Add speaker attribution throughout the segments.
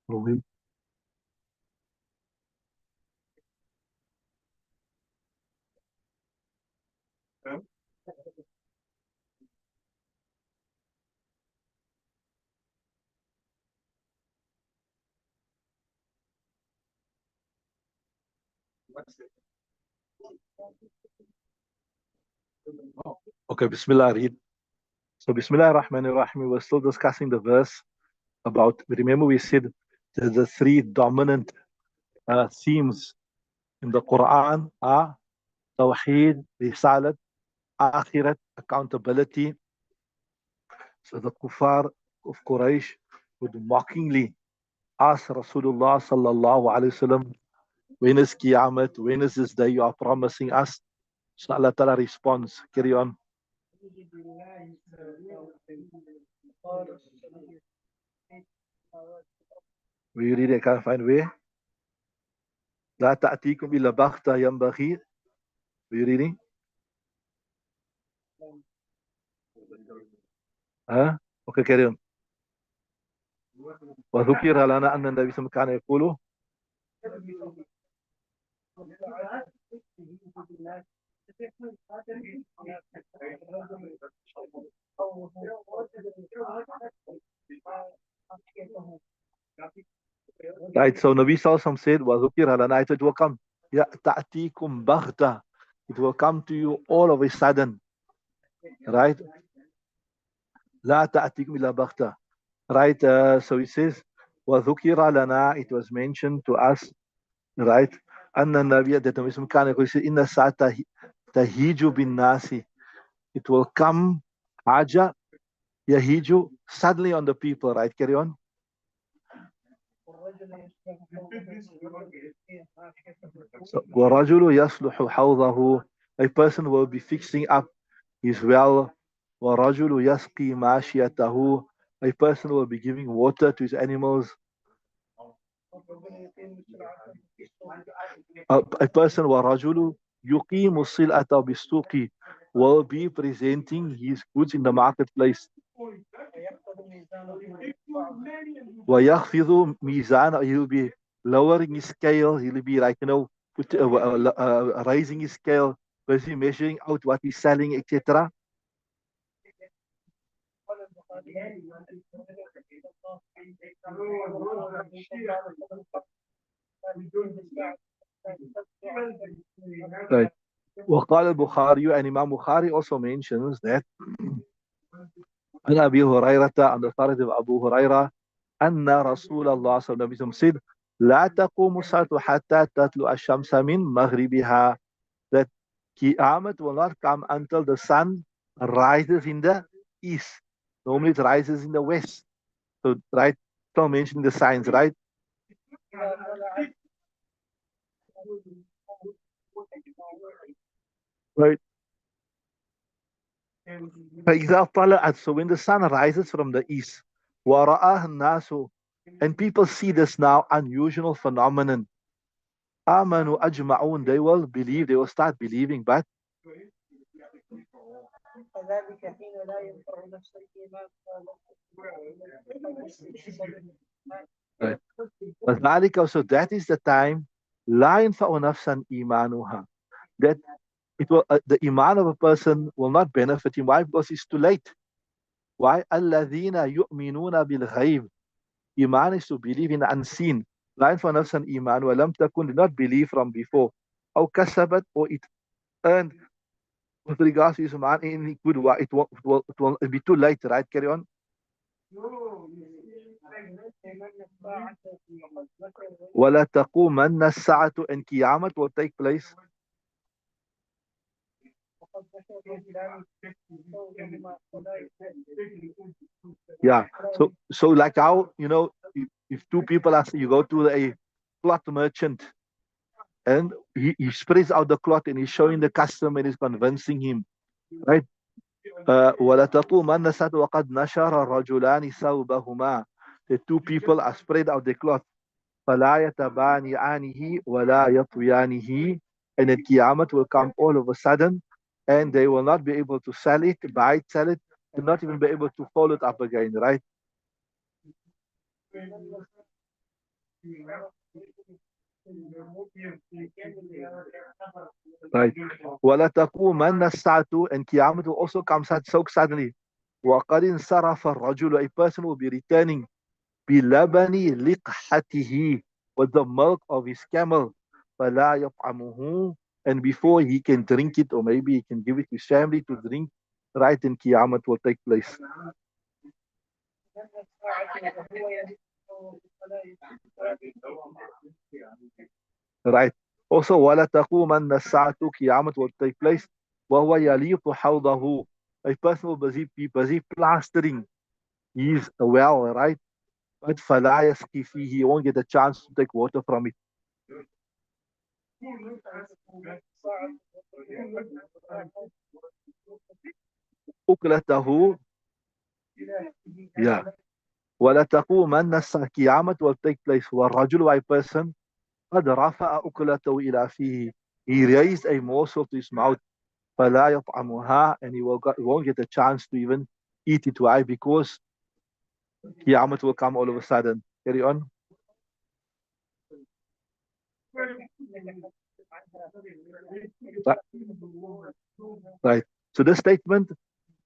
Speaker 1: مهم. Okay, Bismillah, read. So, Bismillah ar-Rahman ar-Rahim, we're still discussing the verse about, remember we said the three dominant themes in the Quran are Tawheed, Risalat, Akhirat, accountability. So the kuffar of Quraysh would mockingly ask Rasulullah sallallahu alayhi wasallam, when is Qiyamah? When is this day you are promising us? So Allah Ta'ala responds, carry on. Will you read it? I can't find where. لا تأتيكم إلا بغتة ينبغي. Will you reading? ها؟ Okay, carry on. وذكر لنا أن النبي صلى الله عليه وسلم كان يقول Right, so Nabi Sallallahu said, وَذُكِرَ لَنَا, it will come. يَأْتَأْتِيكُمْ بَغْتَةً, it will come to you all of a sudden. Right? لَا تَأْتِيكُمْ إِلَّا بَغْتَةً. Right, so it says, وَذُكِرَ لَنَا, it was mentioned to us, right? أَنَّ النَّبِيَّ that Nabi Sallallahu كان يقول, إِنَّ السَّاعَةَ تَهِيجُ بِالنَّاسِ, it will come, haja, yahiju, suddenly on the people, right? Carry on. So, وَرَجُلُ يَصْلُحُ حَوْضَهُ, a person will be fixing up his well. وَرَجُلُ يَسْقِي مَاشِيَتَهُ, a person will be giving water to his animals. A person وَرَجُلُ يُقِيمُ الصِّلْأَةَ بِالسُّوقِ, will be presenting his goods in the marketplace. وَيَخْفِضُ مِيزَانَ, he will be lowering his scale, he will be like, raising his scale, basically measuring out what he's selling, etc. Right. وقال البخاري, and Imam Bukhari also mentions that عن أبي هريرة, on the authority of Abu Huraira, أن رسول الله صلى الله عليه وسلم said, لا تقوم الساعة حتى تطلع الشمس من مغربها, that Qiyamah will not come until the sun rises in the east. Normally it rises in the west. So, right, still mentioning the signs, right? Right. فإذا طلعت, so when the sun rises from the east, ورآه الناس, and people see this now unusual phenomenon, آمنوا أجمعون, they will believe, they will start believing, but right. وذلك, so that is the time لا ينفع نفسا إيمانها, that it will, the iman of a person will not benefit him. Why? Because it's too late. Why? الذين يؤمنون بالغيب, iman is to believe in the unseen. لا ينفع نفسا إيمان ولم تكن, did not believe from before, أو كسبت, or it earned with regards to his iman in good way. It will be too late, right? Carry on. ولا تقومن الساعة, and Qiyamah will take place. Yeah. So like how, if two people are, you go to a cloth merchant and he spreads out the cloth and he's showing the customer and he's convincing him, right? ولا تقومن الساعة وقد نشر الرجلان ثوبهما, the two people are spread out the cloth. فلا يتبانيانه ولا يطويانه, and then Qiyamah will come all of a sudden and they will not be able to sell it, buy it, sell it, and not even be able to fold it up again, right? Right. وَلَا تَقُومَنَّ السَّاعَةُ, and Qiyamah will also come so suddenly. وَقَدْ انصرف الرَّجُلُ, a person will be returning بِلَبَنِ لِقْحَتِهِ, with the milk of his camel. فَلَا يَطْعَمُهُ, and before he can drink it, or maybe he can give it to his family to drink, right, then Qiyamah will take place. Right. Also, وَلَا تَقُومَنَّ السَّاعَةُ, Qiyamah will take place. وَهُوَ يَلِيقُ حَوْضَهُ, a person will be busy plastering his well, right? But فَلَا يَسْقِي فِيهِ, he won't get a chance to take water from it. أُكْلَتَهُ, yeah. وَلَا تَقُومَنَّ السَّاعَةُ, Qiyamah will take place. وَالرَّجُلُ, a person, قَدْ رَفَعَ أُكْلَتَهُ إِلَى فِيهِ, he raised a morsel to his mouth. فَلَا يَطْعَمُهَا, and he won't get a chance to even eat it. Why? Because Qiyamah will come all of a sudden. Carry on. Right. So this statement,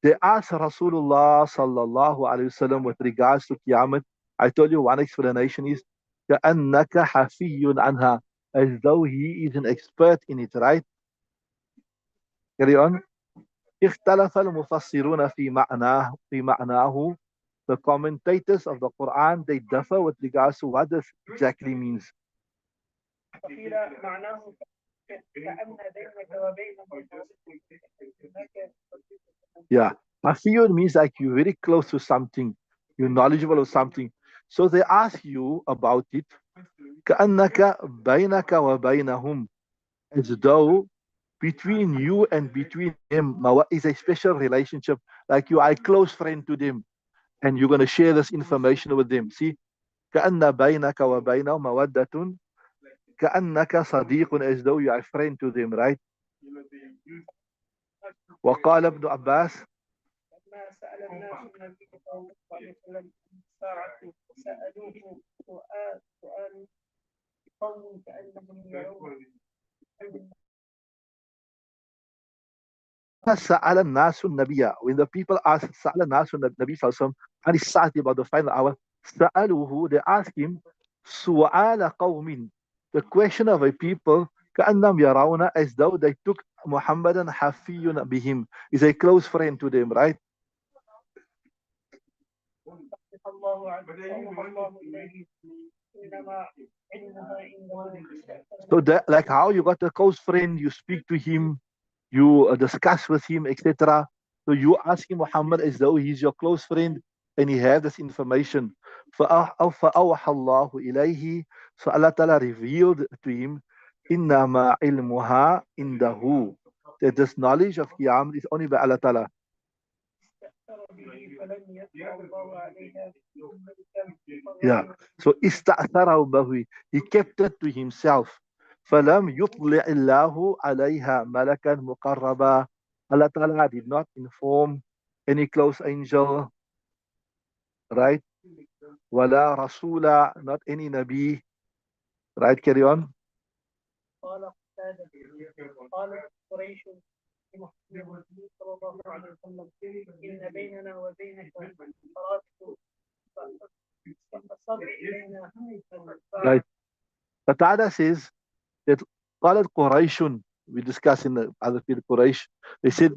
Speaker 1: they asked Rasulullah sallallahu alaihi wasallam with regards to Qiyamah. I told you one explanation is كأنك حفي عنها, as though he is an expert in it, right? Carry on. اختلف المفسرون في معناه. The commentators of the Quran, they differ with regards to what this exactly means. Yeah. Hafiyun means like you're very close to something, you're knowledgeable of something. So they ask you about it. كأنك بينك وبينهم, as though between you and between them is a special relationship, like you are a close friend to them and you're going to share this information with them. See, كأن بينك وبينهم مودة, كأنك صديق, as though you are a friend to them, right? وقال ابن عباس, سأل الناس النبي, when the people asked سأل الناس النبي صلى الله عليه وسلم عن الساعة, about the final hour, سألوه, they asked him سؤال قوم, the question of a people, كأنهم يرون, as though they took Muhammadan حفي بهم, is a close friend to them, right? So that, like how you got a close friend, you speak to him, you discuss with him, etc. So you ask him Muhammad as though he's your close friend and he has this information. فَأَوْحَى اللَّهُ إِلَيْهِ, so Allah Ta'ala revealed to him, إِنَّمَا عِلْمُهَا إِنْدَهُ, that this knowledge of Qiyamah is only by Allah Ta'ala. Yeah. So ista'tharahu bahu, he kept it to himself. فَلَمْ يُطْلِعِ اللَّهُ عَلَيْهَا مَلَكًا مُقَرَّبًا, Allah Ta'ala did not inform any close angel, right? وَلَا رَسُولًا, not any Nabi, right? Carry on. Right. Qatada says that قالت قريش, we discussed in the other field Quraysh, they said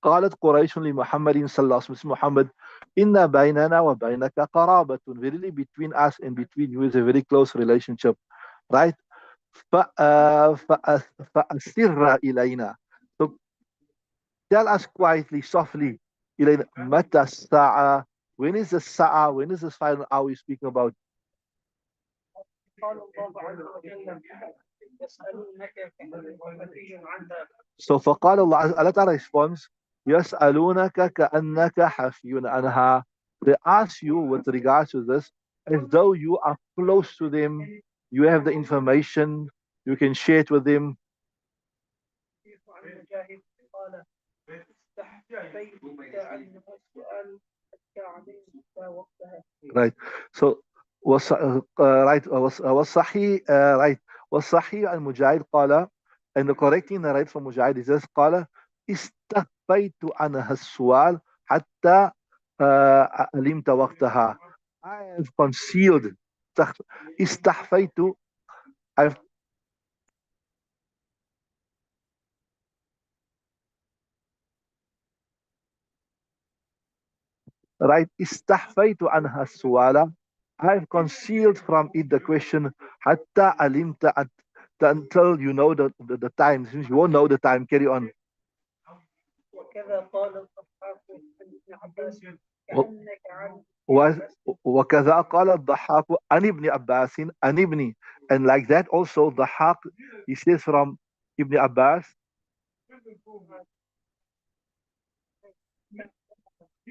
Speaker 1: قالت قريش لمحمد صلى الله عليه وسلم, Muhammad, إن بيننا وبينك قرابة, verily between us and between you is a very close relationship, right? فأسر إلينا, so tell us quietly, softly, إلينا متى الساعة, when is the sa'a, when is this final hour we speaking about? So فقال الله, Allah Ta'ala responds, يسألونك كأنك حفي عنها, they ask you with regards to this as though you are close to them, you have the information, you can share it with them. Right. So right, right, والصحيح عن مجاهد قال, and the correct narrate from Mujahid is this, قال استخفيت عنها السؤال حتى علمت وقتها. I have concealed. استخفيت. I've right. استخفيت عنها السؤال. I've concealed from it the question حتى علمت until you know the time. Since you won't know the time, carry on.
Speaker 2: وكذا قال الضحاك عن ابن عباس كأنك عن
Speaker 1: وكذا قال الضحاك عن ابن عباس عن ابن, and like that also Dhahak, he says from Ibn Abbas,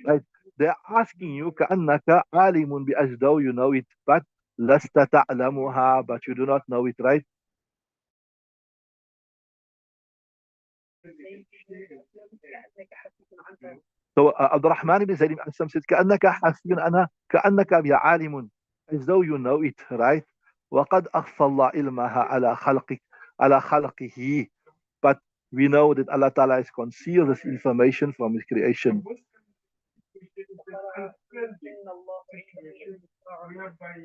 Speaker 1: right? They're asking you كأنك عالم as though you know it, but لست تعلمها, but you do not know it, right?
Speaker 2: كأنك حسيت عنها.
Speaker 1: So عبد الرحمن بن زيد بن أسلم says كأنك حسين أنا كأنك يا عالم, as though you know it, right? وقد أخفى الله علمها على خلقه, but we know that Allah Ta'ala has concealed this information from His creation.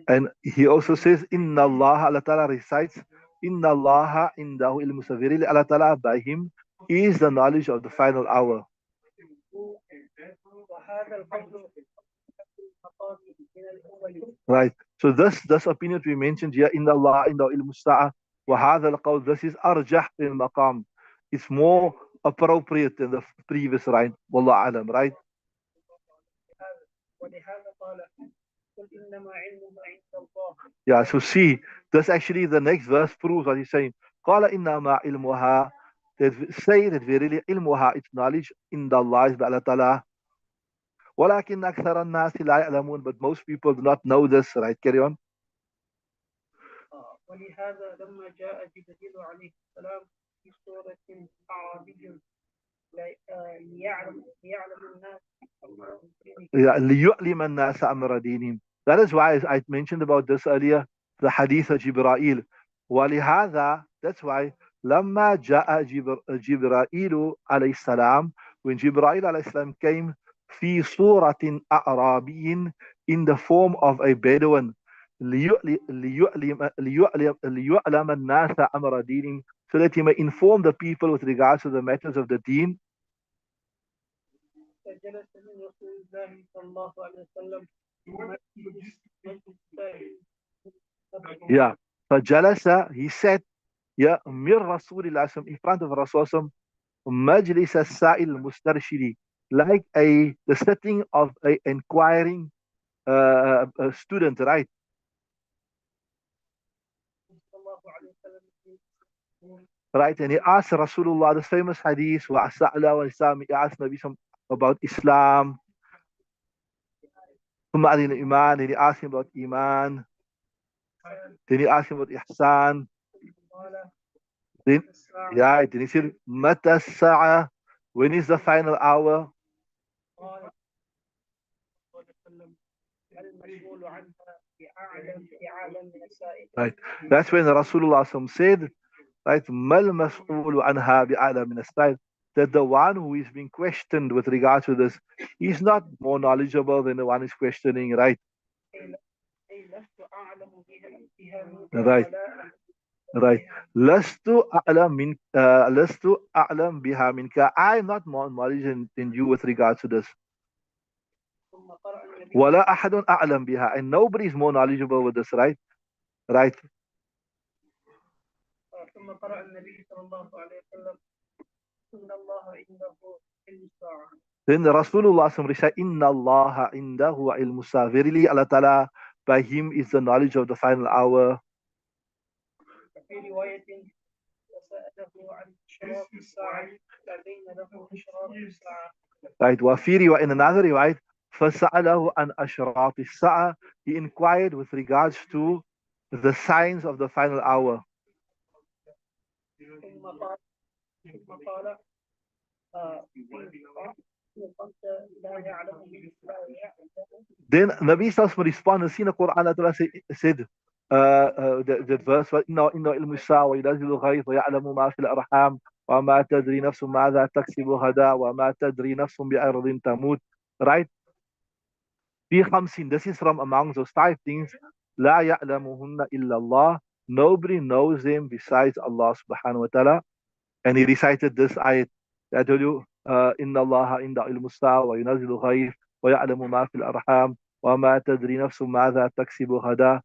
Speaker 1: And He also says, Inna Allah, Allah Ta'ala recites, Inna Allah indahu ilmu saviri, Allah Ta'ala by Him is the knowledge of the final hour. Right. So this opinion we mentioned here, Inna Allah indahu ilmu sa'a, wa hadha al-qawl, this is arjah in maqam. It's more appropriate than the previous, right? Wallah alam, right? Yeah, so see, this actually the next verse proves what he's saying. قال إنما علمها, that say that verily علمها, its knowledge in the Allah is by Allah Ta'ala. ولكن أكثر الناس لا يعلمون, but most people do not know this, right? Carry on.
Speaker 2: ولهذا لما جاء جبريل عليه السلام في سورة أعرابي ليعلم الناس
Speaker 1: ليعلم الناس أمر دينهم. That is why I mentioned about this earlier, the hadith of Jibreel. ولهذا, that's why لما جاء جبرائيل عليه السلام, when Jibreel عليه السلام came في صورة أعرابي, in the form of a Bedouin, ليعلم الناس أمر دينهم, so that he may inform the people with regards to the matters of the deen.
Speaker 2: فجلس من رسول الله صلى الله عليه وسلم
Speaker 1: Yeah. فجلس, he sat, yeah, من رسول الله in front of Rasul مجلس السائل المسترشد, like the setting of a inquiring a student, right? Right, and he asked Rasulullah this famous hadith, وَأَسْأَلَ وَإِسْلَامِ, he asked Nabi about Islam, ثم أذن الإيمان, then he asked him about Iman, then he asked him about Ihsan, then, yeah, then he said, مَتَى السَّاعَةِ, when is the final hour? Right, that's when Rasulullah said, right, mal mas'ulu anha bi'ala min as-sa'il, that the one who is being questioned with regard to this is not more knowledgeable than the one who is questioning, right? Right, right. Lastu a'lam biha minka, I'm not more knowledgeable than you with regard to this. Wala ahadun a'lam biha, and nobody is more knowledgeable with this, right? Right.
Speaker 2: ثم قرأ النبي صلى الله عليه وسلم إن الله عنده علم الساعة.
Speaker 1: Then Rasulullah said, Inna Allah indahu ilmu sa'a. Verily Allah Ta'ala, by him is the knowledge of the final hour.
Speaker 2: في رواية وسأله عن أشراط الساعة فبين له أشراط الساعة.
Speaker 1: Right. وفي in another riwayat, فسأله عن أشراط الساعة. He inquired with regards to the signs of the final hour.
Speaker 2: ثم قال
Speaker 1: Then Nabi Sallallahu responded in the Quran that Allah said that verse إنه علم الساعة وينزل الغيث ويعلم ما في الأرحام وما تدري نفس ماذا تكسب غدا وما تدري نفس بأرض تموت. Right? في خمسين. This is from among those five things. لا يعلمهن إلا الله. Nobody knows them besides Allah subhanahu wa ta'ala. And he recited this ayat. I told you, إن الله عند علم الساعة وينزل الغيث ويعلم ما في الأرحام وما تدري نفس ماذا تكسب غدا.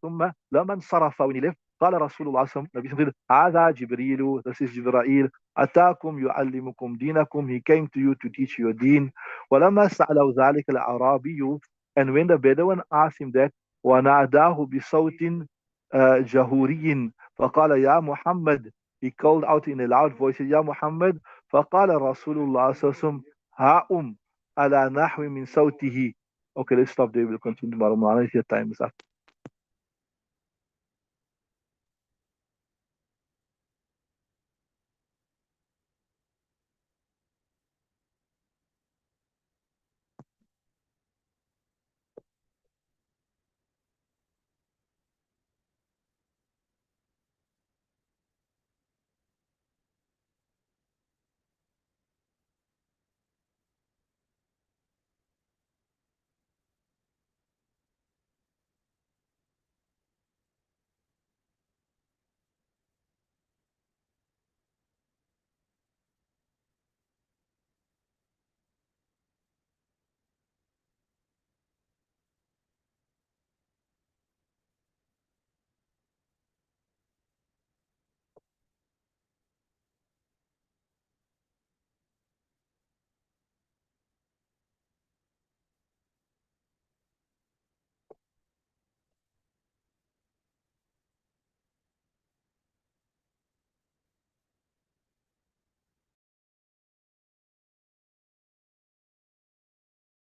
Speaker 1: ثم لما انصرف when he left قال رسول الله صلى الله عليه وسلم هذا جبريل, this is Jibreel, أتاكم يعلمكم دينكم, he came to you to teach your deen. ولما سأله ذلك الأعرابي, and when the Bedouin asked him that, وناداه بصوت جهوري فقال يا محمد, he called out in a loud voice, يا محمد. فقال رسول الله صلى الله عليه وسلم على نحو من صوته. Okay, let's stop there. We'll continue tomorrow morning. Your time is up.